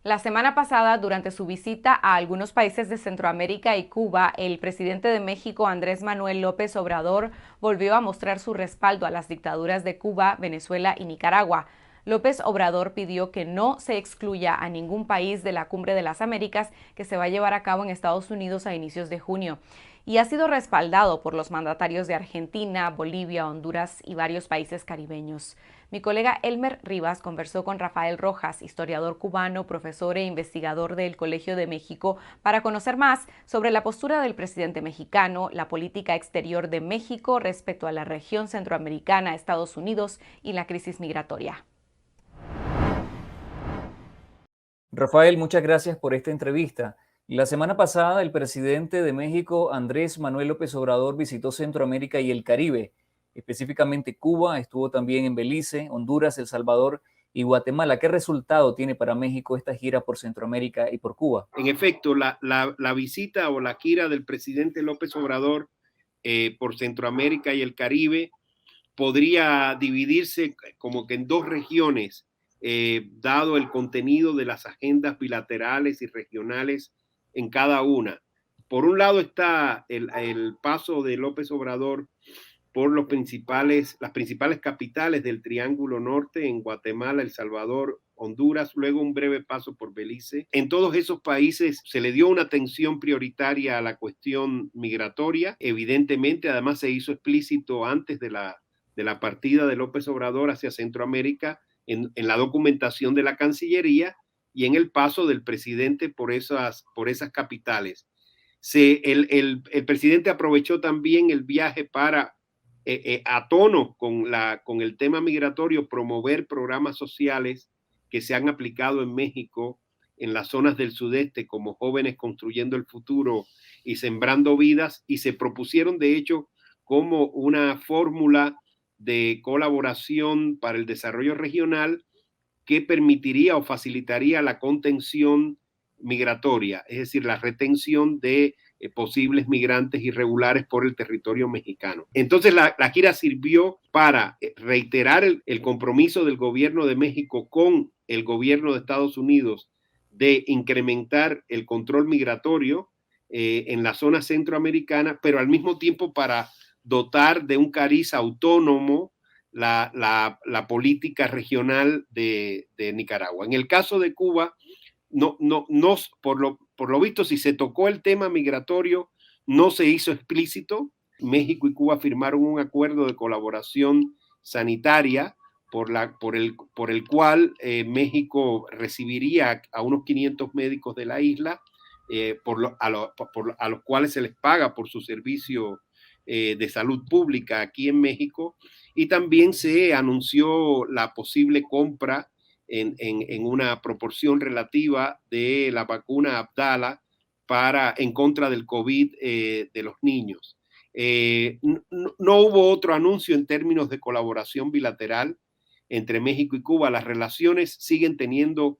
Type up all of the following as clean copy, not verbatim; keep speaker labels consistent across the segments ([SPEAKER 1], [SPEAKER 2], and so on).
[SPEAKER 1] La semana pasada, durante su visita a algunos países de Centroamérica y Cuba, el presidente de México, Andrés Manuel López Obrador, volvió a mostrar su respaldo a las dictaduras de Cuba, Venezuela y Nicaragua. López Obrador pidió que no se excluya a ningún país de la Cumbre de las Américas que se va a llevar a cabo en Estados Unidos a inicios de junio y ha sido respaldado por los mandatarios de Argentina, Bolivia, Honduras y varios países caribeños. Mi colega Elmer Rivas conversó con Rafael Rojas, historiador cubano, profesor e investigador del Colegio de México, para conocer más sobre la postura del presidente mexicano, la política exterior de México respecto a la región centroamericana, Estados Unidos y la crisis migratoria.
[SPEAKER 2] Rafael, muchas gracias por esta entrevista. La semana pasada, el presidente de México, Andrés Manuel López Obrador, visitó Centroamérica y el Caribe, específicamente Cuba, estuvo también en Belice, Honduras, El Salvador y Guatemala. ¿Qué resultado tiene para México esta gira por Centroamérica y por Cuba?
[SPEAKER 3] En efecto, la visita o la gira del presidente López Obrador por Centroamérica y el Caribe podría dividirse como que en dos regiones, dado el contenido de las agendas bilaterales y regionales en cada una. Por un lado está el paso de López Obrador por las principales capitales del Triángulo Norte, en Guatemala, El Salvador, Honduras, luego un breve paso por Belice. En todos esos países se le dio una atención prioritaria a la cuestión migratoria. Evidentemente, además se hizo explícito antes de la partida de López Obrador hacia Centroamérica en la documentación de la Cancillería y en el paso del presidente por esas capitales. El presidente aprovechó también el viaje para a tono con el tema migratorio, promover programas sociales que se han aplicado en México en las zonas del sudeste como Jóvenes Construyendo el Futuro y Sembrando Vidas, y se propusieron de hecho como una fórmula de colaboración para el desarrollo regional que permitiría o facilitaría la contención migratoria, es decir, la retención de posibles migrantes irregulares por el territorio mexicano. Entonces la gira sirvió para reiterar el compromiso del gobierno de México con el gobierno de Estados Unidos de incrementar el control migratorio en la zona centroamericana, pero al mismo tiempo para dotar de un cariz autónomo la política regional de Nicaragua. En el caso de Cuba, por lo visto, si se tocó el tema migratorio, no se hizo explícito. México y Cuba firmaron un acuerdo de colaboración sanitaria por el cual México recibiría a unos 500 médicos de la isla, a los cuales se les paga por su servicio de salud pública aquí en México, y también se anunció la posible compra en una proporción relativa de la vacuna Abdala en contra del COVID de los niños. No hubo otro anuncio en términos de colaboración bilateral entre México y Cuba. Las relaciones siguen teniendo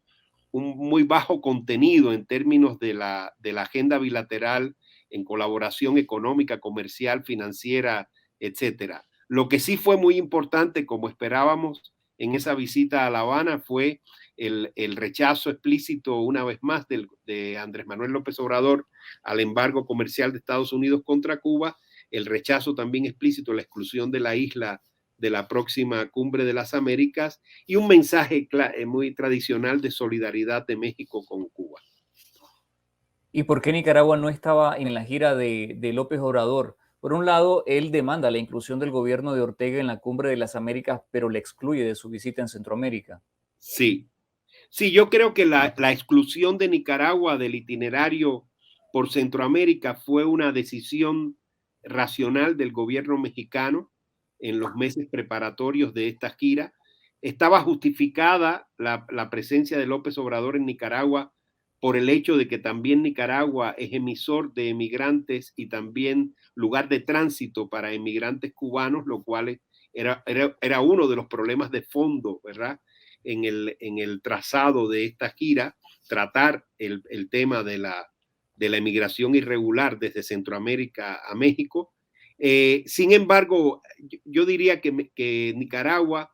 [SPEAKER 3] un muy bajo contenido en términos de la agenda bilateral en colaboración económica, comercial, financiera, etcétera. Lo que sí fue muy importante, como esperábamos en esa visita a La Habana, fue el rechazo explícito una vez más de Andrés Manuel López Obrador al embargo comercial de Estados Unidos contra Cuba, el rechazo también explícito, la exclusión de la isla de la próxima Cumbre de las Américas, y un mensaje muy tradicional de solidaridad de México con Cuba.
[SPEAKER 2] ¿Y por qué Nicaragua no estaba en la gira de López Obrador? Por un lado, él demanda la inclusión del gobierno de Ortega en la Cumbre de las Américas, pero le excluye de su visita en Centroamérica.
[SPEAKER 3] Sí, sí, yo creo que la exclusión de Nicaragua del itinerario por Centroamérica fue una decisión racional del gobierno mexicano en los meses preparatorios de esta gira. Estaba justificada la presencia de López Obrador en Nicaragua por el hecho de que también Nicaragua es emisor de emigrantes y también lugar de tránsito para emigrantes cubanos, lo cual era uno de los problemas de fondo, ¿verdad? En el trazado de esta gira, tratar el tema de la emigración irregular desde Centroamérica a México. Sin embargo, yo diría que Nicaragua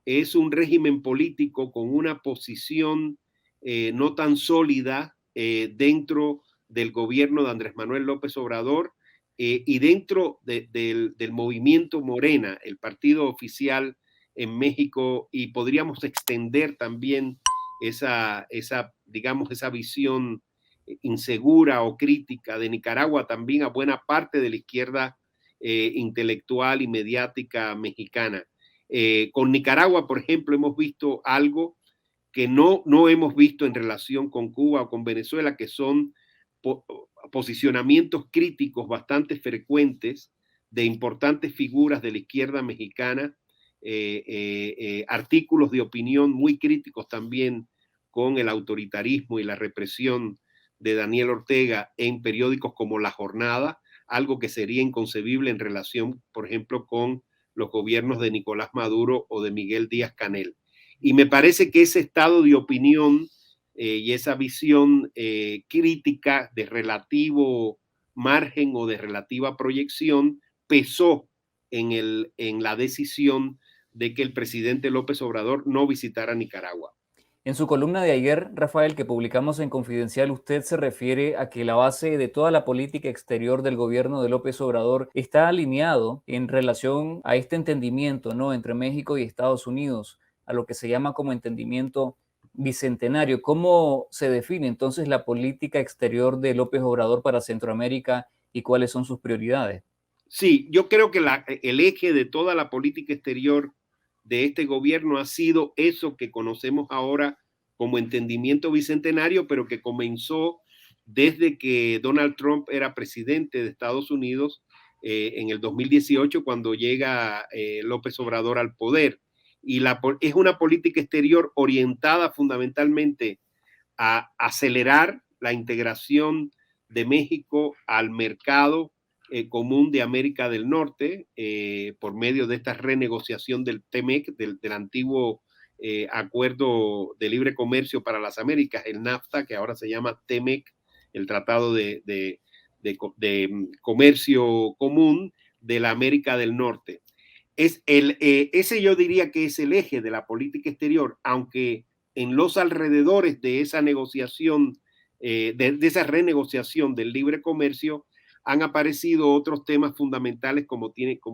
[SPEAKER 3] es un régimen político con una posición no tan sólida dentro del gobierno de Andrés Manuel López Obrador y dentro del movimiento Morena, el partido oficial en México, y podríamos extender también digamos, esa visión insegura o crítica de Nicaragua también a buena parte de la izquierda intelectual y mediática mexicana. Con Nicaragua, por ejemplo, hemos visto algo que no hemos visto en relación con Cuba o con Venezuela, que son posicionamientos críticos bastante frecuentes de importantes figuras de la izquierda mexicana, artículos de opinión muy críticos también con el autoritarismo y la represión de Daniel Ortega en periódicos como La Jornada, algo que sería inconcebible en relación, por ejemplo, con los gobiernos de Nicolás Maduro o de Miguel Díaz-Canel. Y me parece que ese estado de opinión y esa visión crítica de relativo margen o de relativa proyección pesó en la decisión de que el presidente López Obrador no visitara Nicaragua.
[SPEAKER 2] En su columna de ayer, Rafael, que publicamos en Confidencial, usted se refiere a que la base de toda la política exterior del gobierno de López Obrador está alineado en relación a este entendimiento, ¿no?, entre México y Estados Unidos, a lo que se llama como entendimiento bicentenario. ¿Cómo se define entonces la política exterior de López Obrador para Centroamérica y cuáles son sus prioridades?
[SPEAKER 3] Sí, yo creo que el eje de toda la política exterior de este gobierno ha sido eso que conocemos ahora como entendimiento bicentenario, pero que comenzó desde que Donald Trump era presidente de Estados Unidos en el 2018, cuando llega López Obrador al poder. Y es una política exterior orientada fundamentalmente a acelerar la integración de México al mercado común de América del Norte por medio de esta renegociación del TEMEC, del antiguo Acuerdo de Libre Comercio para las Américas, el NAFTA, que ahora se llama TEMEC, el Tratado de Comercio Común de la América del Norte. Ese yo diría que es el eje de la política exterior, aunque en los alrededores de esa negociación, de esa renegociación del libre comercio, han aparecido otros temas fundamentales como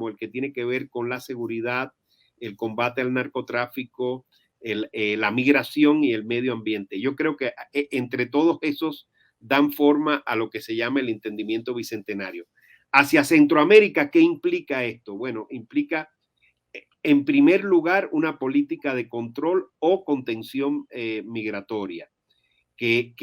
[SPEAKER 3] el que tiene que ver con la seguridad, el combate al narcotráfico, la migración y el medio ambiente. Yo creo que entre todos esos dan forma a lo que se llama el entendimiento bicentenario. Hacia Centroamérica, ¿qué implica esto? Bueno, implica en primer lugar una política de control o contención migratoria, que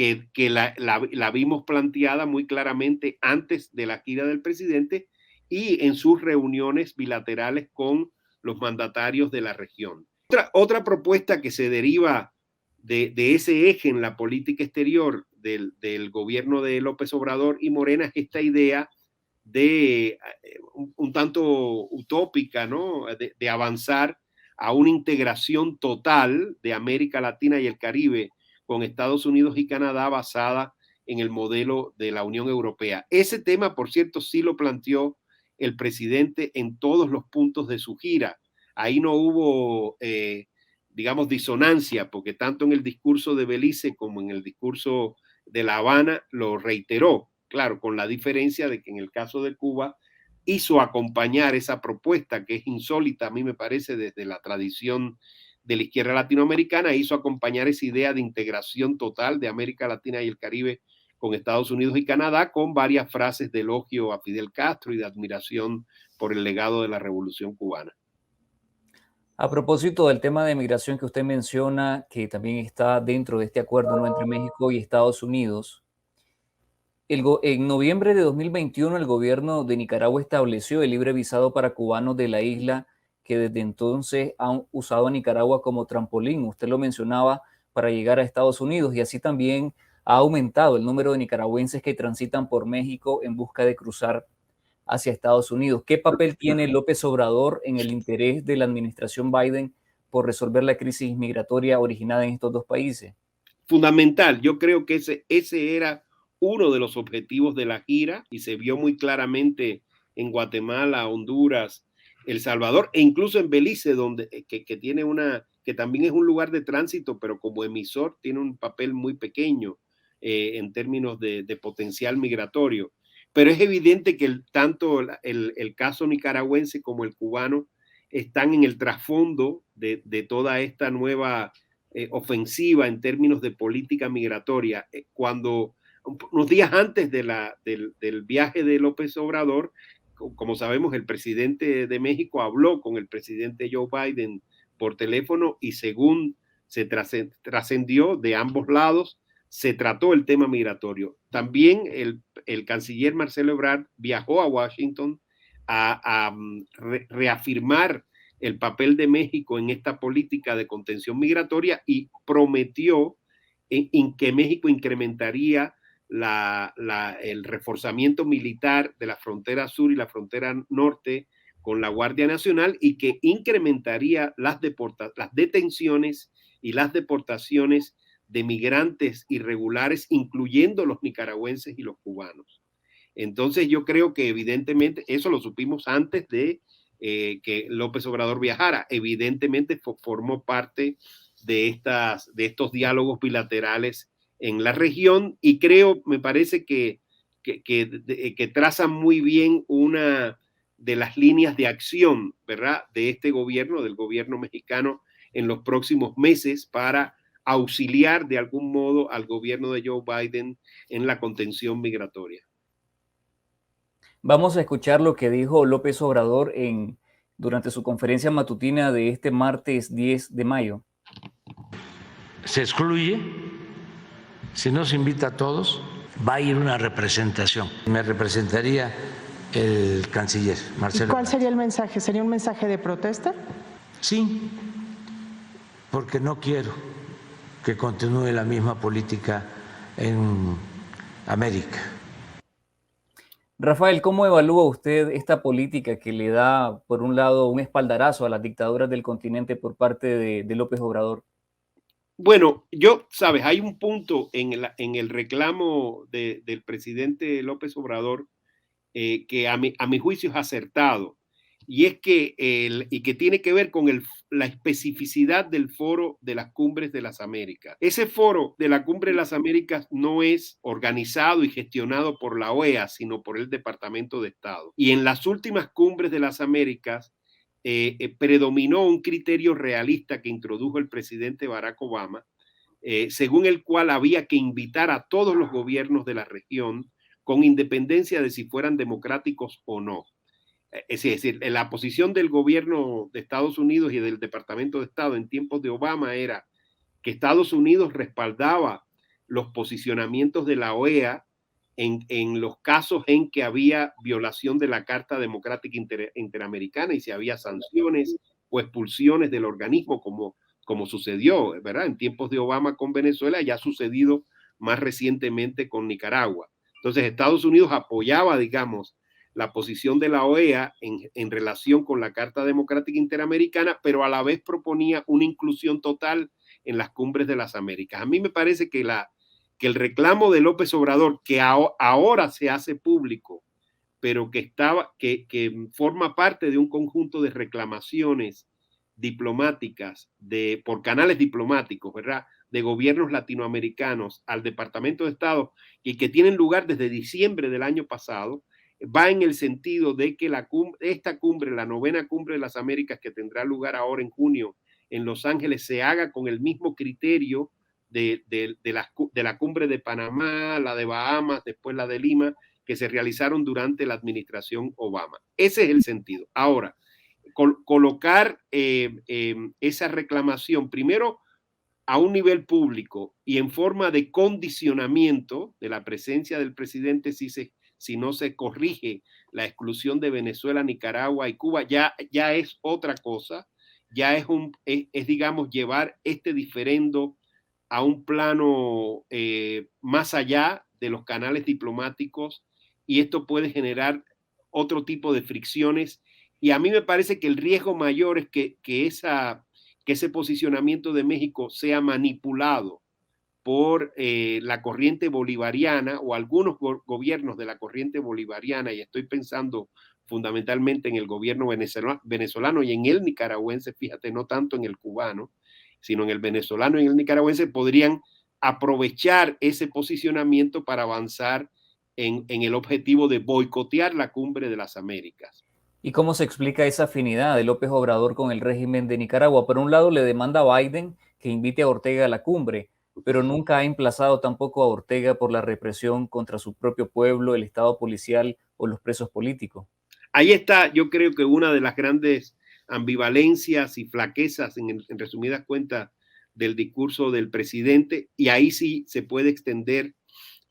[SPEAKER 3] la vimos planteada muy claramente antes de la gira del presidente y en sus reuniones bilaterales con los mandatarios de la región. Otra propuesta que se deriva de ese eje en la política exterior del gobierno de López Obrador y Morena es esta idea de un tanto utópica, ¿no?, de avanzar a una integración total de América Latina y el Caribe con Estados Unidos y Canadá basada en el modelo de la Unión Europea. Ese tema, por cierto, sí lo planteó el presidente en todos los puntos de su gira. Ahí no hubo, digamos, disonancia, porque tanto en el discurso de Belice como en el discurso de La Habana lo reiteró. Claro, con la diferencia de que en el caso de Cuba hizo acompañar esa propuesta que es insólita, a mí me parece, desde la tradición de la izquierda latinoamericana, hizo acompañar esa idea de integración total de América Latina y el Caribe con Estados Unidos y Canadá, con varias frases de elogio a Fidel Castro y de admiración por el legado de la Revolución Cubana.
[SPEAKER 2] A propósito del tema de migración que usted menciona, que también está dentro de este acuerdo, ¿no?, entre México y Estados Unidos, en noviembre de 2021 el gobierno de Nicaragua estableció el libre visado para cubanos de la isla que desde entonces han usado a Nicaragua como trampolín, usted lo mencionaba, para llegar a Estados Unidos, y así también ha aumentado el número de nicaragüenses que transitan por México en busca de cruzar hacia Estados Unidos. ¿Qué papel tiene López Obrador en el interés de la administración Biden por resolver la crisis migratoria originada en estos dos países?
[SPEAKER 3] Fundamental, yo creo que ese era uno de los objetivos de la gira y se vio muy claramente en Guatemala, Honduras El Salvador e incluso en Belice, que tiene que también es un lugar de tránsito, pero como emisor tiene un papel muy pequeño en términos de potencial migratorio. Pero es evidente que tanto el caso nicaragüense como el cubano están en el trasfondo de toda esta nueva ofensiva en términos de política migratoria. Cuando unos días antes del viaje de López Obrador, como sabemos, el presidente de México habló con el presidente Joe Biden por teléfono y según se trascendió de ambos lados, se trató el tema migratorio. También el canciller Marcelo Ebrard viajó a Washington a reafirmar el papel de México en esta política de contención migratoria y prometió que México incrementaría el reforzamiento militar de la frontera sur y la frontera norte con la Guardia Nacional y que incrementaría las detenciones y las deportaciones de migrantes irregulares, incluyendo los nicaragüenses y los cubanos. Entonces yo creo que evidentemente, eso lo supimos antes de que López Obrador viajara, evidentemente formó parte de estos diálogos bilaterales en la región y me parece que trazan muy bien una de las líneas de acción, ¿verdad?, de este gobierno, del gobierno mexicano en los próximos meses para auxiliar de algún modo al gobierno de Joe Biden en la contención migratoria.
[SPEAKER 2] Vamos a escuchar lo que dijo López Obrador durante su conferencia matutina de este martes 10 de mayo.
[SPEAKER 4] Se excluye, si no se invita a todos, va a ir una representación. Me representaría el canciller Marcelo.
[SPEAKER 5] ¿Y cuál sería el mensaje? ¿Sería un mensaje de protesta?
[SPEAKER 4] Sí, porque no quiero que continúe la misma política en América.
[SPEAKER 2] Rafael, ¿cómo evalúa usted esta política que le da, por un lado, un espaldarazo a las dictaduras del continente por parte de López Obrador?
[SPEAKER 3] Bueno, sabes, hay un punto en el reclamo del presidente López Obrador que a mi juicio es acertado, y es que tiene que ver con la especificidad del Foro de las Cumbres de las Américas. Ese Foro de la Cumbre de las Américas no es organizado y gestionado por la OEA, sino por el Departamento de Estado. Y en las últimas Cumbres de las Américas predominó un criterio realista que introdujo el presidente Barack Obama, según el cual había que invitar a todos los gobiernos de la región con independencia de si fueran democráticos o no. Es decir, la posición del gobierno de Estados Unidos y del Departamento de Estado en tiempos de Obama era que Estados Unidos respaldaba los posicionamientos de la OEA en los casos en que había violación de la Carta Democrática Interamericana y si había sanciones o expulsiones del organismo, como sucedió, ¿verdad?, en tiempos de Obama con Venezuela, ya ha sucedido más recientemente con Nicaragua. Entonces, Estados Unidos apoyaba, digamos, la posición de la OEA en relación con la Carta Democrática Interamericana, pero a la vez proponía una inclusión total en las Cumbres de las Américas. A mí me parece que el reclamo de López Obrador, que ahora se hace público, pero que forma parte de un conjunto de reclamaciones diplomáticas por canales diplomáticos, ¿verdad?, de gobiernos latinoamericanos al Departamento de Estado y que tienen lugar desde diciembre del año pasado, va en el sentido de que esta cumbre, la 9ª Cumbre de las Américas, que tendrá lugar ahora en junio en Los Ángeles, se haga con el mismo criterio de la cumbre de Panamá, la de Bahamas, después la de Lima, que se realizaron durante la administración Obama. Ese es el sentido. Ahora, colocar esa reclamación primero a un nivel público y en forma de condicionamiento de la presencia del presidente si no se corrige la exclusión de Venezuela, Nicaragua y Cuba, ya es otra cosa, ya es digamos, llevar este diferendo a un plano más allá de los canales diplomáticos, y esto puede generar otro tipo de fricciones, y a mí me parece que el riesgo mayor es que ese posicionamiento de México sea manipulado por la corriente bolivariana o algunos gobiernos de la corriente bolivariana, y estoy pensando, fundamentalmente en el gobierno venezolano y en el nicaragüense, fíjate, no tanto en el cubano, sino en el venezolano y en el nicaragüense, podrían aprovechar ese posicionamiento para avanzar en el objetivo de boicotear la Cumbre de las Américas.
[SPEAKER 2] ¿Y cómo se explica esa afinidad de López Obrador con el régimen de Nicaragua? Por un lado, le demanda a Biden que invite a Ortega a la cumbre, pero nunca ha emplazado tampoco a Ortega por la represión contra su propio pueblo, el Estado policial o los presos políticos.
[SPEAKER 3] Ahí está, yo creo que una de las grandes ambivalencias y flaquezas, en resumidas cuentas, del discurso del presidente, y ahí sí se puede extender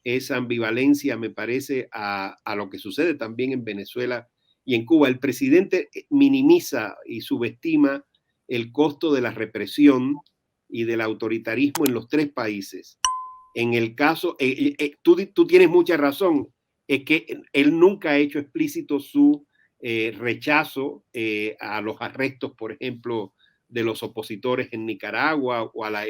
[SPEAKER 3] esa ambivalencia, me parece, a lo que sucede también en Venezuela y en Cuba. El presidente minimiza y subestima el costo de la represión y del autoritarismo en los tres países. En el caso, tú tienes mucha razón, es que él nunca ha hecho explícito su rechazo a los arrestos, por ejemplo, de los opositores en Nicaragua o a la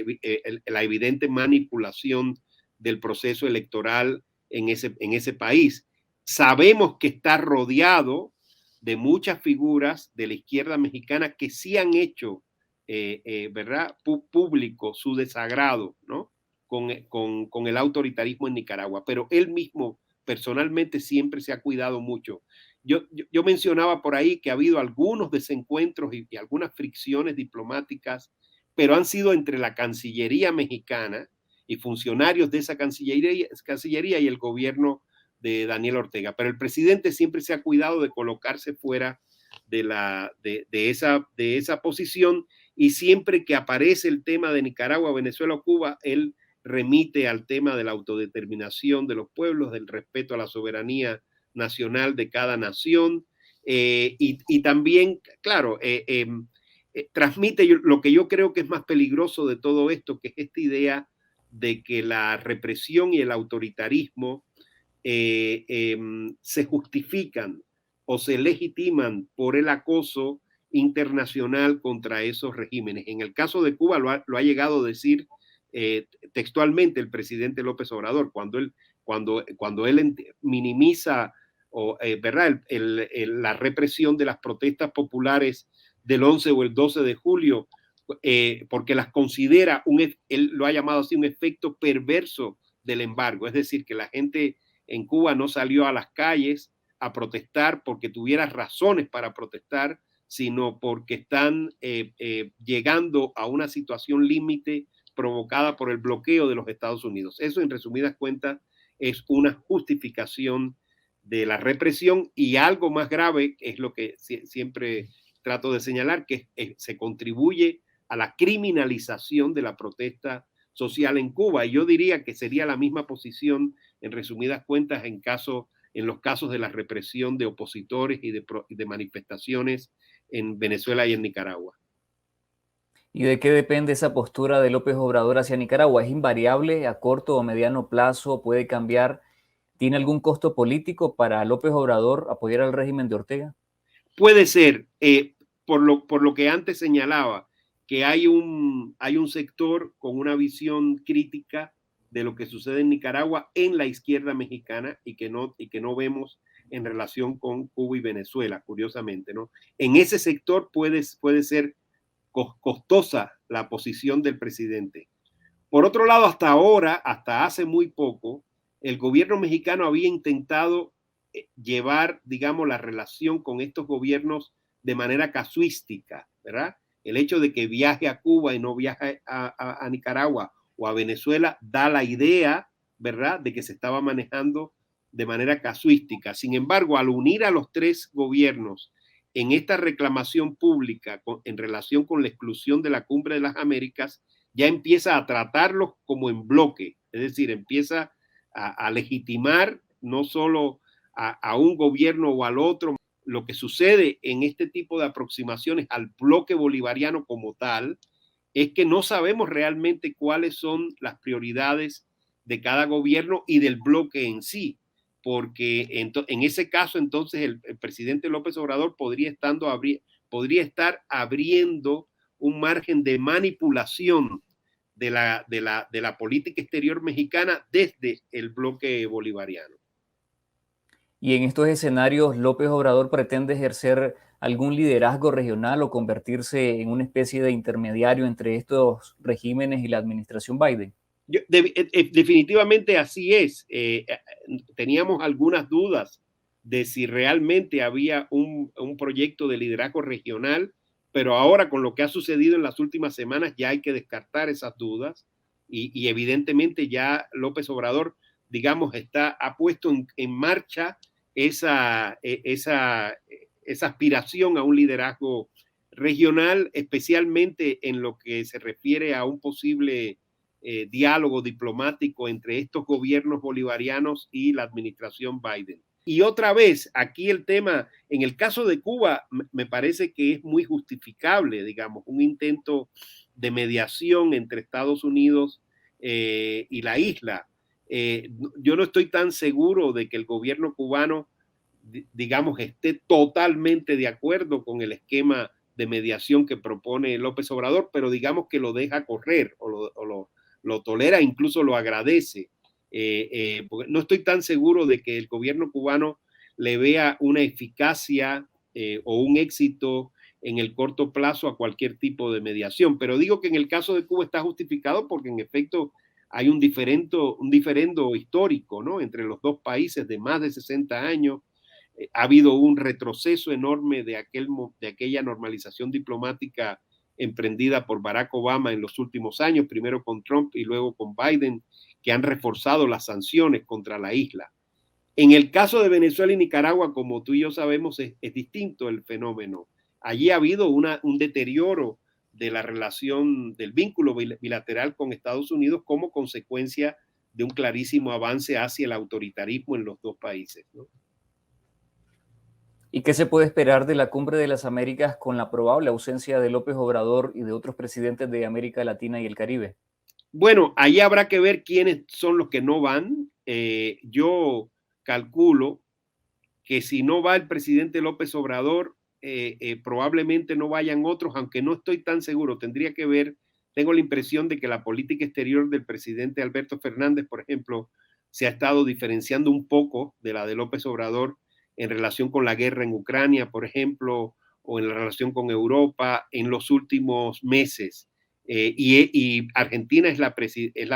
[SPEAKER 3] evidente manipulación del proceso electoral en ese país. Sabemos que está rodeado de muchas figuras de la izquierda mexicana que sí han hecho, ¿verdad?, público su desagrado, ¿no?, con el autoritarismo en Nicaragua, pero él mismo personalmente siempre se ha cuidado mucho. Yo mencionaba por ahí que ha habido algunos desencuentros y algunas fricciones diplomáticas, pero han sido entre la Cancillería mexicana y funcionarios de esa Cancillería y el gobierno de Daniel Ortega. Pero el presidente siempre se ha cuidado de colocarse fuera de esa posición, y siempre que aparece el tema de Nicaragua, Venezuela o Cuba, él remite al tema de la autodeterminación de los pueblos, del respeto a la soberanía nacional de cada nación, y también, claro, transmite lo que yo creo que es más peligroso de todo esto, que es esta idea de que la represión y el autoritarismo se justifican o se legitiman por el acoso internacional contra esos regímenes. En el caso de Cuba lo ha llegado a decir textualmente el presidente López Obrador, cuando él minimiza ¿verdad?, la represión de las protestas populares del 11 o el 12 de julio, porque las considera, él lo ha llamado así, un efecto perverso del embargo. Es decir, que la gente en Cuba no salió a las calles a protestar porque tuviera razones para protestar, sino porque están llegando a una situación límite provocada por el bloqueo de los Estados Unidos. Eso, en resumidas cuentas, es una justificación de la represión, y algo más grave es lo que siempre trato de señalar, que se contribuye a la criminalización de la protesta social en Cuba. Y yo diría que sería la misma posición, en resumidas cuentas, en los casos de la represión de opositores y de manifestaciones en Venezuela y en Nicaragua.
[SPEAKER 2] ¿Y de qué depende esa postura de López Obrador hacia Nicaragua? ¿Es invariable a corto o mediano plazo? ¿Puede cambiar? ¿Tiene algún costo político para López Obrador apoyar al régimen de Ortega?
[SPEAKER 3] Puede ser, por lo que antes señalaba, que hay un sector con una visión crítica de lo que sucede en Nicaragua en la izquierda mexicana y que no vemos en relación con Cuba y Venezuela, curiosamente, ¿no? En ese sector puede ser costosa la posición del presidente. Por otro lado, hasta ahora, hasta hace muy poco, el gobierno mexicano había intentado llevar, digamos, la relación con estos gobiernos de manera casuística, ¿verdad? El hecho de que viaje a Cuba y no viaje a Nicaragua o a Venezuela da la idea, ¿verdad?, de que se estaba manejando de manera casuística. Sin embargo, al unir a los tres gobiernos en esta reclamación pública en relación con la exclusión de la Cumbre de las Américas, ya empieza a tratarlos como en bloque, es decir, empieza a legitimar no solo a un gobierno o al otro. Lo que sucede en este tipo de aproximaciones al bloque bolivariano como tal es que no sabemos realmente cuáles son las prioridades de cada gobierno y del bloque en sí, porque en ese caso entonces el presidente López Obrador podría estar abriendo un margen de manipulación de la política exterior mexicana desde el bloque bolivariano.
[SPEAKER 2] Y en estos escenarios, ¿López Obrador pretende ejercer algún liderazgo regional o convertirse en una especie de intermediario entre estos regímenes y la administración Biden?
[SPEAKER 3] Definitivamente así es. Teníamos algunas dudas de si realmente había un proyecto de liderazgo regional, pero ahora con lo que ha sucedido en las últimas semanas ya hay que descartar esas dudas y evidentemente ya López Obrador, digamos, ha puesto en marcha esa aspiración a un liderazgo regional, especialmente en lo que se refiere a un posible diálogo diplomático entre estos gobiernos bolivarianos y la administración Biden. Y otra vez, aquí el tema, en el caso de Cuba, me parece que es muy justificable, digamos, un intento de mediación entre Estados Unidos y la isla. Yo no estoy tan seguro de que el gobierno cubano, digamos, esté totalmente de acuerdo con el esquema de mediación que propone López Obrador, pero digamos que lo deja correr o lo tolera, incluso lo agradece. Porque no estoy tan seguro de que el gobierno cubano le vea una eficacia o un éxito en el corto plazo a cualquier tipo de mediación. Pero digo que en el caso de Cuba está justificado porque en efecto hay un diferendo histórico, ¿no?, entre los dos países de más de 60 años. Ha habido un retroceso enorme de aquella normalización diplomática emprendida por Barack Obama en los últimos años, primero con Trump y luego con Biden, que han reforzado las sanciones contra la isla. En el caso de Venezuela y Nicaragua, como tú y yo sabemos, es distinto el fenómeno. Allí ha habido un deterioro de la relación, del vínculo bilateral con Estados Unidos como consecuencia de un clarísimo avance hacia el autoritarismo en los dos países, ¿no?
[SPEAKER 2] ¿Y qué se puede esperar de la Cumbre de las Américas con la probable ausencia de López Obrador y de otros presidentes de América Latina y el Caribe?
[SPEAKER 3] Bueno, ahí habrá que ver quiénes son los que no van. Yo calculo que si no va el presidente López Obrador, probablemente no vayan otros, aunque no estoy tan seguro. Tendría que ver. Tengo la impresión de que la política exterior del presidente Alberto Fernández, por ejemplo, se ha estado diferenciando un poco de la de López Obrador en relación con la guerra en Ucrania, por ejemplo, o en la relación con Europa en los últimos meses. Y Argentina es la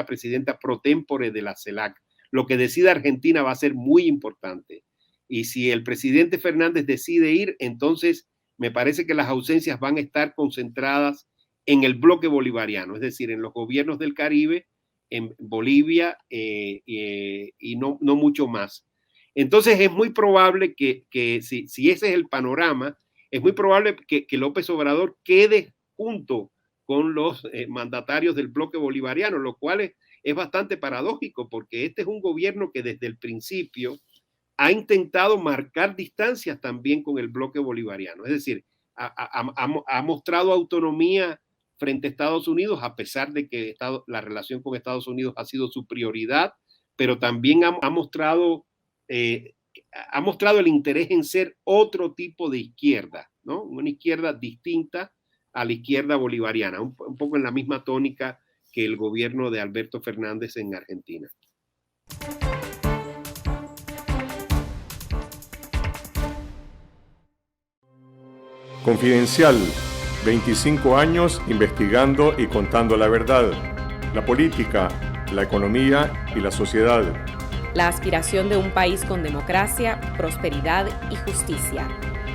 [SPEAKER 3] presidenta pro tempore de la CELAC. Lo que decida Argentina va a ser muy importante. Y si el presidente Fernández decide ir, entonces me parece que las ausencias van a estar concentradas en el bloque bolivariano, es decir, en los gobiernos del Caribe, en Bolivia y no mucho más. Entonces es muy probable que si ese es el panorama, es muy probable que López Obrador quede junto con los mandatarios del bloque bolivariano, lo cual es bastante paradójico porque este es un gobierno que desde el principio ha intentado marcar distancias también con el bloque bolivariano. Es decir, ha mostrado autonomía frente a Estados Unidos, a pesar de que la relación con Estados Unidos ha sido su prioridad, pero también ha mostrado el interés en ser otro tipo de izquierda, ¿no? Una izquierda distinta a la izquierda bolivariana, un poco en la misma tónica que el gobierno de Alberto Fernández en Argentina.
[SPEAKER 6] Confidencial, 25 años investigando y contando la verdad, la política, la economía y la sociedad.
[SPEAKER 1] La aspiración de un país con democracia, prosperidad y justicia.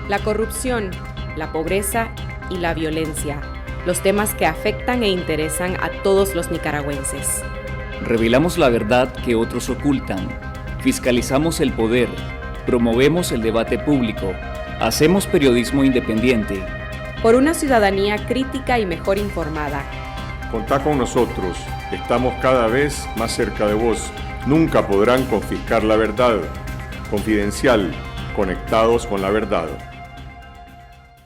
[SPEAKER 1] La corrupción, la pobreza y la violencia. Los temas que afectan e interesan a todos los nicaragüenses.
[SPEAKER 2] Revelamos la verdad que otros ocultan. Fiscalizamos el poder. Promovemos el debate público. Hacemos periodismo independiente.
[SPEAKER 1] Por una ciudadanía crítica y mejor informada.
[SPEAKER 6] Contá con nosotros. Estamos cada vez más cerca de vos. Nunca podrán confiscar la verdad. Confidencial, conectados con la verdad.